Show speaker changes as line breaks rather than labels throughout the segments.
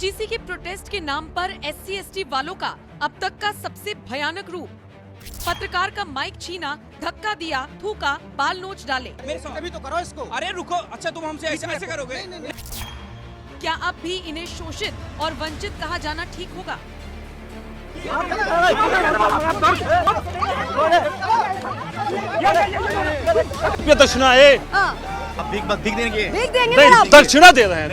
UGC के protest के नाम पर SC/ST वालों का अब तक का सबसे भयानक रूप। पत्रकार का माइक छीना, धक्का दिया, थूका, बाल नोच डाले।
मेरे साथ अभी तो करो इसको। अरे रुको, अच्छा तुम हमसे ऐसे करोगे?
क्या अब भी इन्हें शोषित और वंचित कहा जाना ठीक होगा?
दक्षिणा है, दक्षिणा दे रहे हैं।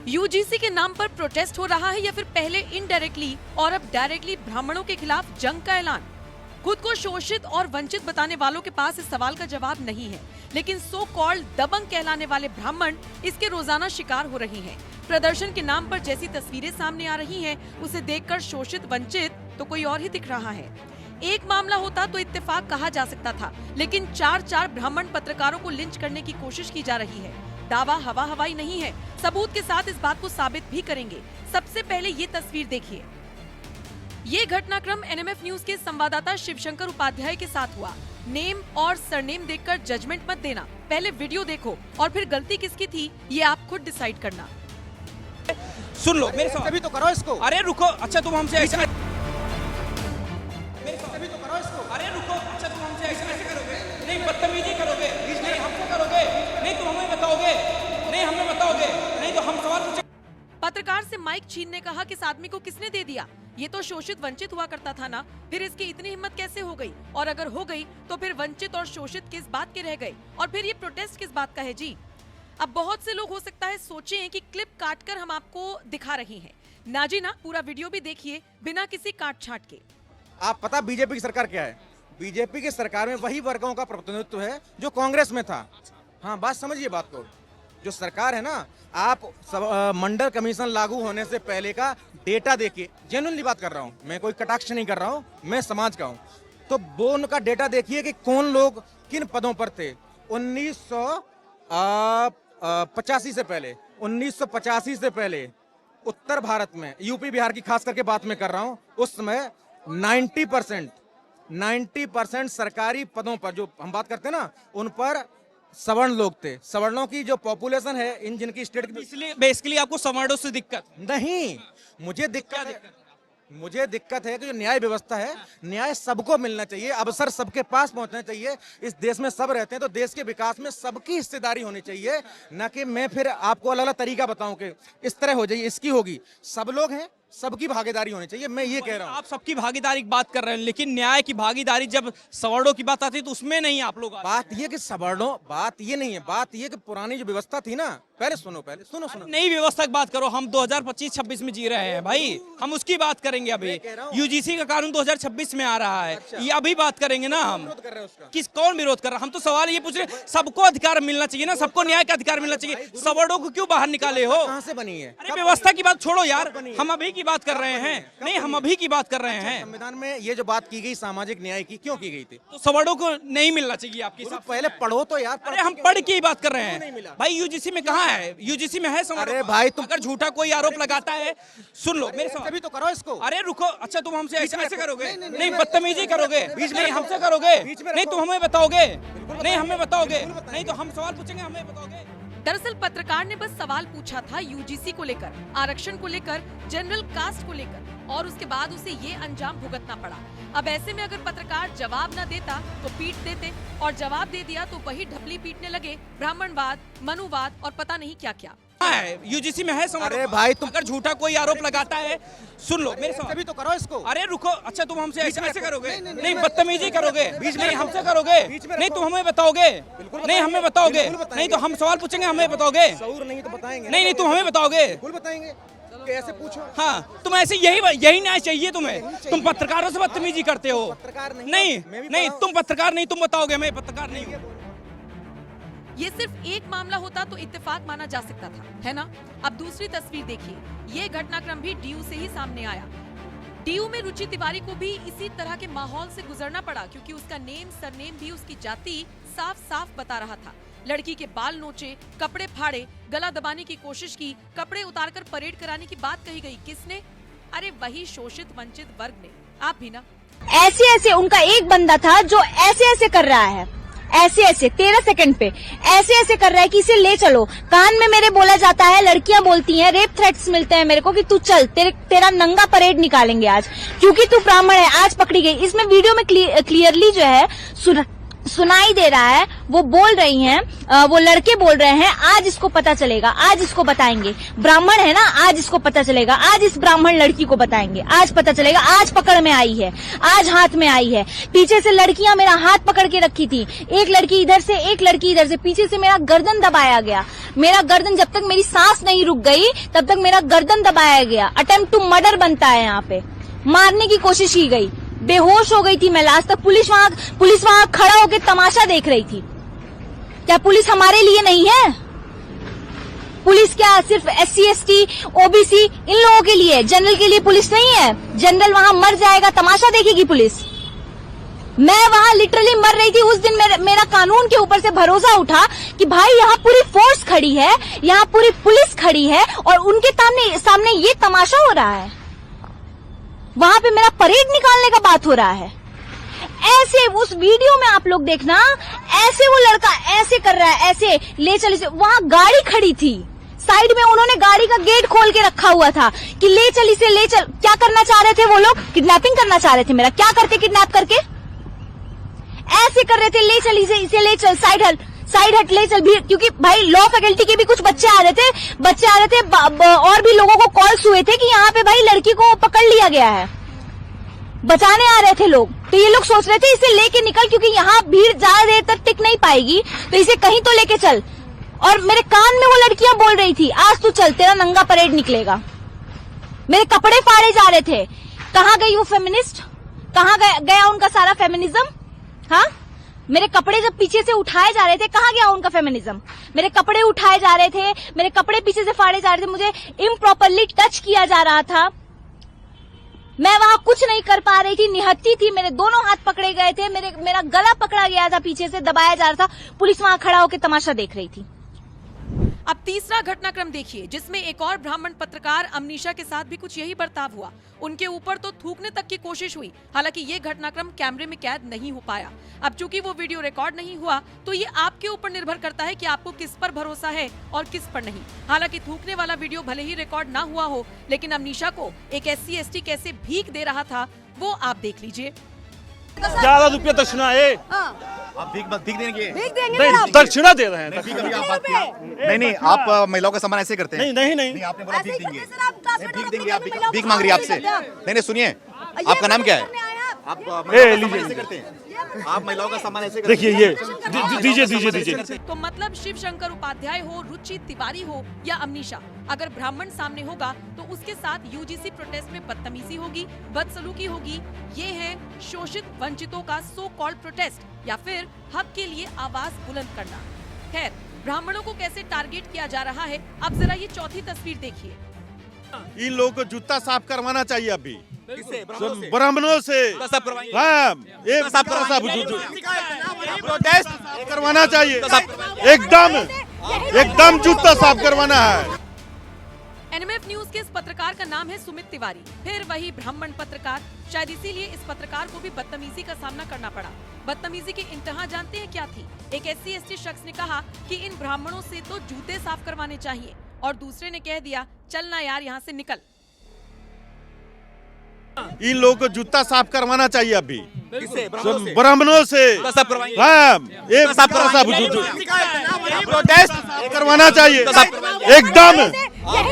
यूजीसी के नाम पर प्रोटेस्ट हो रहा है या फिर पहले इनडायरेक्टली और अब डायरेक्टली ब्राह्मणों के खिलाफ जंग का ऐलान? खुद को शोषित और वंचित बताने वालों के पास इस सवाल का जवाब नहीं है, लेकिन सो कॉल्ड दबंग कहलाने वाले ब्राह्मण इसके रोजाना शिकार हो रही हैं। प्रदर्शन के नाम पर जैसी तस्वीरें सामने आ रही हैं, उसे देखकर शोषित वंचित तो कोई और ही दिख रहा है। एक मामला होता तो इत्तेफाक कहा जा सकता था, लेकिन चार ब्राह्मण पत्रकारों को लिंच करने की कोशिश की जा रही है। दावा हवा हवाई नहीं है, सबूत के साथ इस बात को साबित भी करेंगे। सबसे पहले ये तस्वीर देखिए। ये घटनाक्रम NMF न्यूज के संवाददाता शिवशंकर उपाध्याय के साथ हुआ। नेम और सरनेम देखकर जजमेंट मत देना, पहले वीडियो देखो और फिर गलती किसकी थी ये आप खुद डिसाइड करना।
सुन लो, मेरे साथ अभी तो करो इसको। अरे रुको, अच्छा तुम हमसे ऐसे करोगे? अरे रुको, अच्छा तुम हमसे ऐसे करोगे? नहीं, बदतमीजी करोगे? नहीं, हमसे करोगे? नहीं, तुम हमें बताओगे? नहीं, हमें बताओगे? नहीं तो हम सवाल पूछेंगे।
पत्रकार से माइक छीनने कहा कि इस आदमी को किसने दे दिया? ये तो शोषित वंचित हुआ करता था ना, फिर इसकी इतनी हिम्मत कैसे हो गई? और अगर हो गई तो फिर वंचित और शोषित किस बात के रह गए? और फिर ये प्रोटेस्ट किस बात का है जी? अब बहुत से लोग हो सकता है सोचें कि क्लिप काटकर हम आपको दिखा रही हैं। ना जी ना, पूरा वीडियो भी देखिए बिना किसी काट छाट के।
आप पता बीजेपी की सरकार क्या है? बीजेपी की सरकार में वही वर्गों का प्रतिनिधित्व है जो कांग्रेस में था। हाँ, बात समझिए बात को। जो सरकार है ना, आप मंडल कमीशन लागू होने से पहले का डेटा देखिए। जेन्युइनली बात कर रहा हूँ मैं, कोई कटाक्ष नहीं कर रहा हूँ, मैं समाज का हूँ। तो वो उनका डेटा देखिए कि कौन लोग किन पदों पर थे 1985 से पहले। 1985 से पहले उत्तर भारत में, यूपी बिहार की खास करके बात मैं कर रहा हूँ, उस समय 90% सरकारी पदों पर जो हम बात करते हैं ना, उन पर सवर्ण लोग थे। सवर्णों की जो पॉपुलेशन है इन जिनकी स्टेट की,
इसलिए बेसिकली आपको सवर्णों से दिक्कत
नहीं, मुझे दिक्कत है कि जो न्याय व्यवस्था है, न्याय सबको मिलना चाहिए, अवसर सबके पास पहुंचना चाहिए। इस देश में सब रहते हैं तो देश के विकास में सबकी हिस्सेदारी होनी चाहिए, ना कि मैं फिर आपको अलग अलग तरीका बताऊं कि इस तरह हो जाइए, इसकी होगी। सब लोग हैं, सबकी भागीदारी होनी चाहिए, मैं ये कह रहा हूँ।
आप सबकी भागीदारी की बात कर रहे हैं, लेकिन न्याय की भागीदारी जब सवर्णों की बात आती है तो उसमें नहीं आप लोग।
बात ये कि सवर्णों, बात ये नहीं है, बात ये कि पुरानी जो व्यवस्था थी ना, पहले सुनो
नई व्यवस्था की बात करो। हम 2025-26 में जी रहे हैं भाई, हम उसकी बात करेंगे। अभी यूजीसी का कानून 2026 में आ रहा है। अच्छा। ये अभी बात करेंगे ना हम। कौन विरोध कर रहा है? हम तो सवाल ये पूछ रहे हैं, सबको अधिकार मिलना चाहिए ना, सबको न्याय का अधिकार मिलना चाहिए। सवर्णों को क्यों बाहर निकाले हो?
कहां से बनी है?
अरे व्यवस्था की बात छोड़ो यार, हम अभी की बात कर रहे हैं। नहीं, हम अभी की बात कर रहे हैं।
संविधान में ये जो बात की गई सामाजिक न्याय की, क्यों की गई थी?
तो सवर्णों को नहीं मिलना चाहिए आपकी?
पहले पढ़ो तो यार।
अरे हम पढ़ के ही बात कर रहे हैं भाई। यूजीसी में कहाँ है? यूजीसी में है सवर्णों?
अरे भाई, तुम
अगर झूठा कोई आरोप लगाता है, सुन लो मेरे साथ
अभी तो करो इसको।
अरे रुको, अच्छा तुम हमसे ऐसे करोगे? नहीं, बदतमीजी करोगे? नहीं, हमसे करोगे? नहीं, तुम हमें बताओगे? नहीं, हमें बताओगे? नहीं तो हम सवाल पूछेंगे, हमें बताओगे?
दरअसल पत्रकार ने बस सवाल पूछा था यूजीसी को लेकर, आरक्षण को लेकर, जनरल कास्ट को लेकर, और उसके बाद उसे ये अंजाम भुगतना पड़ा। अब ऐसे में अगर पत्रकार जवाब न देता तो पीट देते, और जवाब दे दिया तो वही ढपली पीटने लगे ब्राह्मणवाद, मनुवाद और पता नहीं क्या क्या।
यूजीसी में है सवाल।
अरे भाई, तुम
अगर झूठा कोई आरोप लगाता है, सुन लो मेरे साथ
अभी तो करो इसको।
अरे रुको, अच्छा तुम हमसे ऐसे करोगे? नहीं, बदतमीजी करोगे? नहीं, हमसे करोगे? नहीं, तुम हमें बताओगे? नहीं, हमें बताओगे? नहीं तो हम सवाल पूछेंगे, हमें बताओगे?
शऊर नहीं तो बताएंगे।
नहीं, तुम हमें बताओगे?
बताएंगे, कैसे पूछो।
हाँ, तुम ऐसे यही न्याय चाहिए तुम्हें? तुम पत्रकारों से बदतमीजी करते हो। नहीं, तुम पत्रकार नहीं, तुम बताओगे, मैं पत्रकार नहीं हूँ।
ये सिर्फ एक मामला होता तो इत्तेफाक माना जा सकता था, है ना? अब दूसरी तस्वीर देखिए। ये घटनाक्रम भी डीयू से ही सामने आया। डीयू में रुचि तिवारी को भी इसी तरह के माहौल से गुजरना पड़ा, क्योंकि उसका नेम सरनेम भी उसकी जाति साफ साफ बता रहा था। लड़की के बाल नोचे, कपड़े फाड़े, गला दबाने की कोशिश की, कपड़े उतारकर परेड कराने की बात कही गई। किसने? अरे वही शोषित वंचित वर्ग ने। आप भी ना।
ऐसे उनका एक बंदा था जो ऐसे कर रहा है, ऐसे ऐसे 13 सेकंड पे ऐसे ऐसे कर रहा है कि इसे ले चलो। कान में मेरे बोला जाता है, लड़कियां बोलती हैं, रेप थ्रेट्स मिलते हैं मेरे को कि तू चल, तेरा नंगा परेड निकालेंगे आज, क्योंकि तू ब्राह्मण है, आज पकड़ी गई। इसमें वीडियो में क्लियरली जो है सुनाई दे रहा है, वो बोल रही हैं, वो लड़के बोल रहे हैं, आज इसको पता चलेगा, आज इसको बताएंगे, ब्राह्मण है ना, आज इसको पता चलेगा, आज इस ब्राह्मण लड़की को बताएंगे, आज पता चलेगा, आज पकड़ में आई है, आज हाथ में आई है। पीछे से लड़कियां मेरा हाथ पकड़ के रखी थी, एक लड़की इधर से, एक लड़की इधर से, पीछे से मेरा गर्दन दबाया गया। मेरा गर्दन, जब तक मेरी सांस नहीं रुक गई तब तक मेरा गर्दन दबाया गया। अटेम्प्ट टू मर्डर बनता है यहाँ पे, मारने की कोशिश की गई। बेहोश हो गई थी मैं लास्ट तक। पुलिस वहां खड़ा होकर तमाशा देख रही थी। क्या पुलिस हमारे लिए नहीं है? पुलिस क्या सिर्फ SC ST OBC इन लोगों के लिए, जनरल के लिए पुलिस नहीं है? जनरल वहां मर जाएगा, तमाशा देखेगी पुलिस? मैं वहां लिटरली मर रही थी उस दिन। मेरा कानून के ऊपर से भरोसा उठा कि भाई यहाँ पूरी फोर्स खड़ी है, यहाँ पूरी पुलिस खड़ी है और उनके सामने ये तमाशा हो रहा है। वहां पे मेरा परेड निकालने का बात हो रहा है। ऐसे उस वीडियो में आप लोग देखना, ऐसे वो लड़का ऐसे कर रहा है, ऐसे ले चल। वहां गाड़ी खड़ी थी, साइड में उन्होंने गाड़ी का गेट खोल के रखा हुआ था कि ले चल इसे, ले चल। क्या करना चाह रहे थे वो लोग? किडनैपिंग करना चाह रहे थे मेरा। क्या करके किडनैप करके? ऐसे कर रहे थे, ले चल इसे ले चल, साइड हट ले चल भी। क्योंकि भाई लॉ फैकल्टी के भी कुछ बच्चे आ रहे थे और भी लोगों को कॉल्स हुए थे कि यहाँ पे भाई लड़की को पकड़ लिया गया है, बचाने आ रहे थे लोग। तो ये लोग सोच रहे थे इसे लेके निकल, क्योंकि यहाँ भीड़ ज्यादा देर तक टिक नहीं पाएगी, तो इसे कहीं तो लेके चल। और मेरे कान में वो लड़कियां बोल रही थी, आज तू चल, तेरा नंगा परेड निकलेगा। मेरे कपड़े फाड़े जा रहे थे। कहाँ गई वो फेमिनिस्ट? कहाँ गया उनका सारा फेमिनिज्म? हाँ, मेरे कपड़े जब पीछे से उठाए जा रहे थे, कहाँ गया उनका फेमिनिज्म? मेरे कपड़े उठाए जा रहे थे, मेरे कपड़े पीछे से फाड़े जा रहे थे, मुझे इम्प्रॉपरली टच किया जा रहा था। मैं वहां कुछ नहीं कर पा रही थी, निहत्ती थी। मेरे दोनों हाथ पकड़े गए थे, मेरा गला पकड़ा गया था, पीछे से दबाया जा रहा था। पुलिस वहां खड़ा होकर तमाशा देख रही थी।
अब तीसरा घटनाक्रम देखिए, जिसमें एक और ब्राह्मण पत्रकार अमनीशा के साथ भी कुछ यही बर्ताव हुआ। उनके ऊपर तो थूकने तक की कोशिश हुई। हालांकि ये घटनाक्रम कैमरे में कैद नहीं हो पाया। अब चूंकि वो वीडियो रिकॉर्ड नहीं हुआ, तो ये आपके ऊपर निर्भर करता है कि आपको किस पर भरोसा है और किस पर नहीं। हालांकि थूकने वाला वीडियो भले ही रिकॉर्ड ना हुआ हो, लेकिन अमनीशा को एक SC ST कैसे भीख दे रहा था वो आप देख लीजिए।
11 रुपये दक्षिणा है।
आप भीख देंगे?
नहीं, दक्षिणा दे रहे हैं।
भीख अभी आप बात किया। नहीं, आप महिलाओं का सम्मान ऐसे करते हैं?
नहीं,
आपने बोला भीख देंगे। भीख देंगे, आप भीख मांग रही है आपसे। नहीं, सुनिए, आपका नाम क्या है? आप ऐसे करते हैं? आप महिलाओं का सम्मान ऐसे करते हैं?
देखिए ये दीजिए।
तो मतलब शिव शंकर उपाध्याय हो, रुचि तिवारी हो या अमनीशा, अगर ब्राह्मण सामने होगा तो उसके साथ UGC प्रोटेस्ट में बदतमीजी होगी, बदसलूकी होगी। ये है शोषित वंचितों का सो कॉल्ड प्रोटेस्ट या फिर हक के लिए आवाज बुलंद करना। खैर, ब्राह्मणों को कैसे टारगेट किया जा रहा है, अब जरा ये चौथी तस्वीर देखिए।
इन लोगों को जूता साफ करवाना चाहिए अभी ब्राह्मणों से। हाँ, प्रोटेस्ट करवाना चाहिए, एकदम जूता साफ करवाना है।
NMF न्यूज के इस पत्रकार का नाम है सुमित तिवारी। फिर वही ब्राह्मण पत्रकार, शायद इसीलिए इस पत्रकार को भी बदतमीजी का सामना करना पड़ा। बदतमीजी की इंतहा जानते हैं क्या थी? एक SC ST शख्स ने कहा कि इन ब्राह्मणों से तो जूते साफ करवाने चाहिए, और दूसरे ने कह दिया चलना यार यहाँ से निकल।
इन लोगों को जूता साफ करवाना चाहिए अभी ब्राह्मणों से। हाँ, प्रोटेस्ट करवाना चाहिए,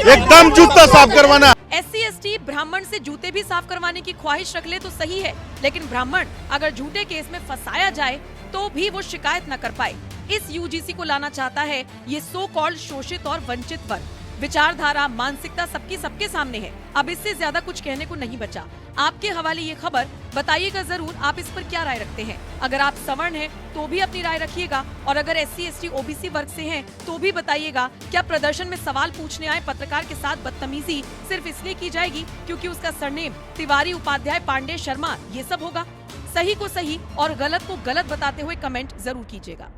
एकदम जूता साफ करवाना।
SC ST ब्राह्मण से जूते भी साफ करवाने की ख्वाहिश रख ले तो सही है, लेकिन ब्राह्मण अगर झूठे केस में फंसाया जाए तो भी वो शिकायत न कर पाए। इस UGC को लाना चाहता है ये सो कॉल्ड शोषित और वंचित वर्ग। विचारधारा, मानसिकता सबके सामने है। अब इससे ज्यादा कुछ कहने को नहीं बचा। आपके हवाले ये खबर, बताइएगा जरूर आप इस पर क्या राय रखते हैं। अगर आप सवर्ण हैं तो भी अपनी राय रखिएगा, और अगर SC ST OBC वर्ग से हैं तो भी बताइएगा क्या प्रदर्शन में सवाल पूछने आए पत्रकार के साथ बदतमीजी सिर्फ इसलिए की जाएगी क्योंकि उसका सरनेम तिवारी, उपाध्याय, पांडे, शर्मा ये सब होगा? सही को सही और गलत को गलत बताते हुए कमेंट जरूर कीजिएगा।